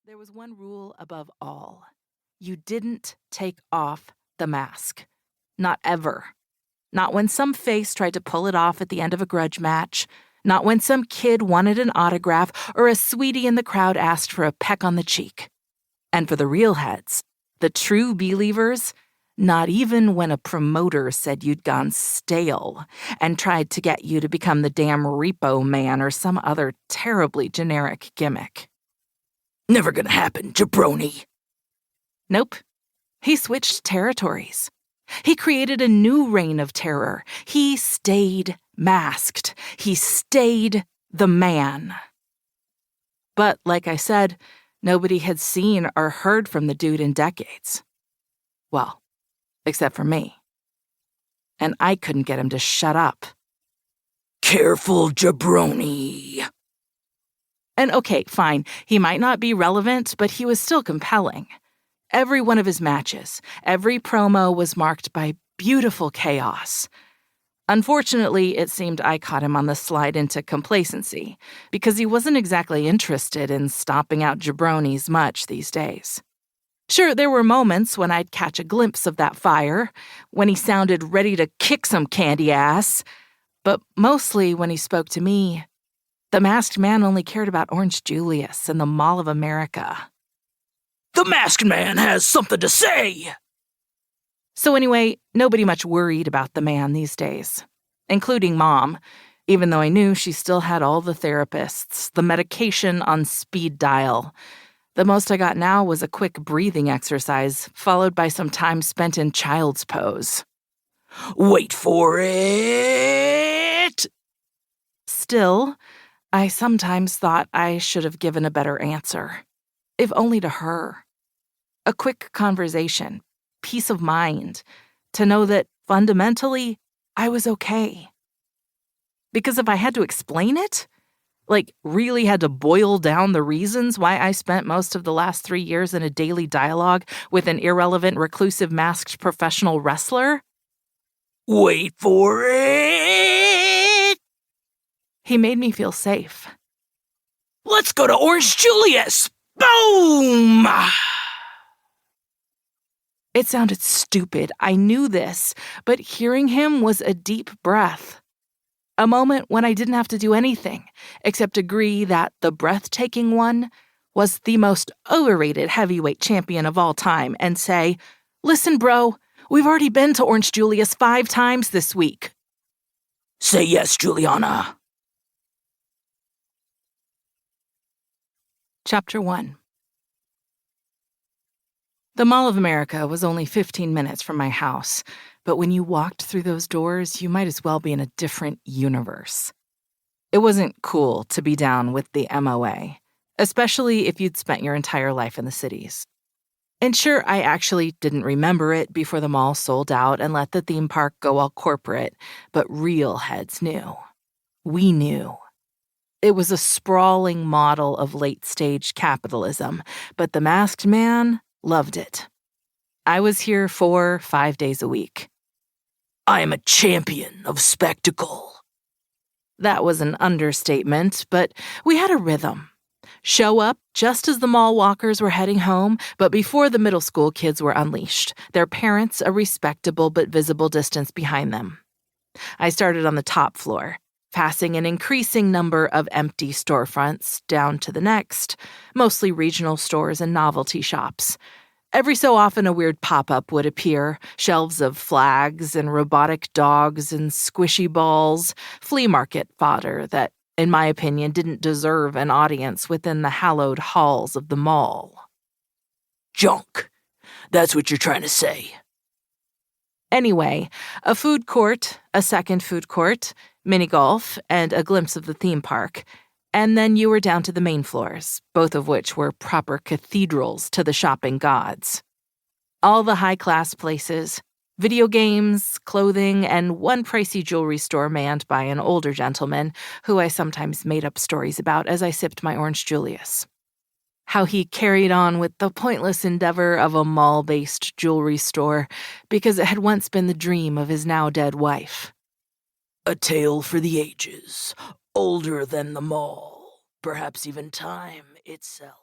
There was one rule above all. You didn't take off the mask. Not ever. Not when some face tried to pull it off at the end of a grudge match. Not when some kid wanted an autograph or a sweetie in the crowd asked for a peck on the cheek. And for the real heads, the true believers, not even when a promoter said you'd gone stale and tried to get you to become the damn repo man or some other terribly generic gimmick. Never gonna happen, jabroni. Nope. He switched territories. He created a new reign of terror. He stayed masked. He stayed the man. But like I said, nobody had seen or heard from the dude in decades. Well, except for me. And I couldn't get him to shut up. Careful, jabroni. And okay, fine, he might not be relevant, but he was still compelling. Every one of his matches, every promo was marked by beautiful chaos. Unfortunately, it seemed I caught him on the slide into complacency, because he wasn't exactly interested in stomping out jabronis much these days. Sure, there were moments when I'd catch a glimpse of that fire, when he sounded ready to kick some candy ass, but mostly when he spoke to me, the masked man only cared about Orange Julius and the Mall of America. The masked man has something to say! So anyway, nobody much worried about the man these days, including Mom, even though I knew she still had all the therapists, the medication on speed dial. The most I got now was a quick breathing exercise, followed by some time spent in child's pose. Wait for it! Still, I sometimes thought I should have given a better answer, if only to her. A quick conversation, peace of mind, to know that fundamentally I was okay. Because if I had to explain it, like really had to boil down the reasons why I spent most of the last 3 years in a daily dialogue with an irrelevant, reclusive, masked professional wrestler, wait for it! He made me feel safe. Let's go to Orange Julius! Boom! It sounded stupid, I knew this, but hearing him was a deep breath. A moment when I didn't have to do anything except agree that the breathtaking one was the most overrated heavyweight champion of all time and say, "Listen, bro, we've already been to Orange Julius 5 times this week." Say yes, Juliana. Chapter 1. The Mall of America was only 15 minutes from my house, but when you walked through those doors, you might as well be in a different universe. It wasn't cool to be down with the MOA, especially if you'd spent your entire life in the cities. And sure, I actually didn't remember it before the mall sold out and let the theme park go all corporate, but real heads knew. We knew. It was a sprawling model of late-stage capitalism, but the masked man loved it. I was here 4-5 days a week. I am a champion of spectacle. That was an understatement, but we had a rhythm. Show up just as the mall walkers were heading home, but before the middle school kids were unleashed, their parents a respectable but visible distance behind them. I started on the top floor, passing an increasing number of empty storefronts down to the next, mostly regional stores and novelty shops. Every so often a weird pop-up would appear, shelves of flags and robotic dogs and squishy balls, flea market fodder that, in my opinion, didn't deserve an audience within the hallowed halls of the mall. Junk. That's what you're trying to say. Anyway, a food court, a second food court, mini-golf, and a glimpse of the theme park. And then you were down to the main floors, both of which were proper cathedrals to the shopping gods. All the high-class places, video games, clothing, and one pricey jewelry store manned by an older gentleman who I sometimes made up stories about as I sipped my Orange Julius. How he carried on with the pointless endeavor of a mall-based jewelry store because it had once been the dream of his now-dead wife. A tale for the ages, older than the mall, perhaps even time itself.